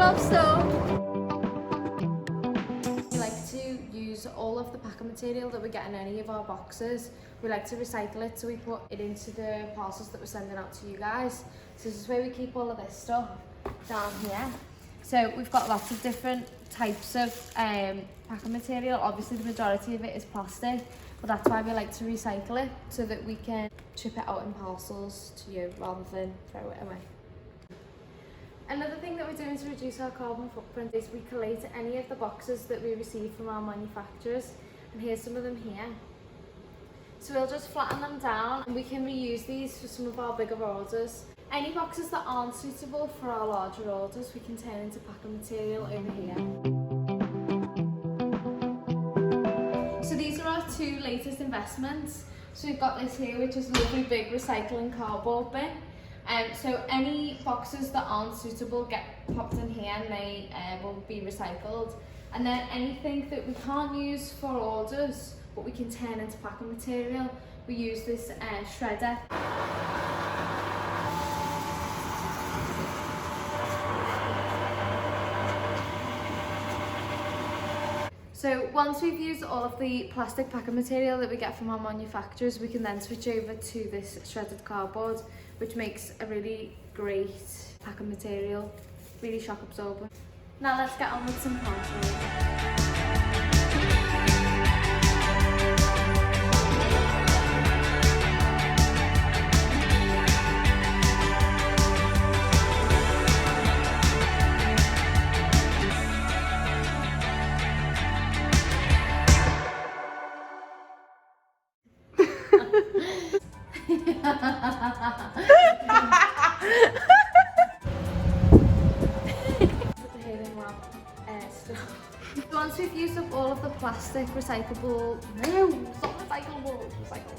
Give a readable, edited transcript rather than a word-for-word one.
love so. We like to use all of the packing material that we get in any of our boxes. We like to recycle it, so we put it into the parcels that we're sending out to you guys. So this is where we keep all of this stuff down here. So we've got lots of different types of packing material. Obviously the majority of it is plastic, but that's why we like to recycle it, so that we can ship it out in parcels to you rather than throw it away. Another thing that we're doing to reduce our carbon footprint is we collate any of the boxes that we receive from our manufacturers, and here's some of them here. So we'll just flatten them down and we can reuse these for some of our bigger orders. Any boxes that aren't suitable for our larger orders we can turn into packing material over here. So these are our two latest investments. So we've got this here, which is a lovely big recycling cardboard bin. So any boxes that aren't suitable get popped in here and they will be recycled. And then anything that we can't use for orders but we can turn into packing material, we use this shredder. So once we've used all of the plastic packing material that we get from our manufacturers, we can then switch over to this shredded cardboard, which makes a really great packing material, really shock absorbent. Now let's get on with some parcels. Once we've used up all of the plastic recyclable, no, it's not recyclable, recycle.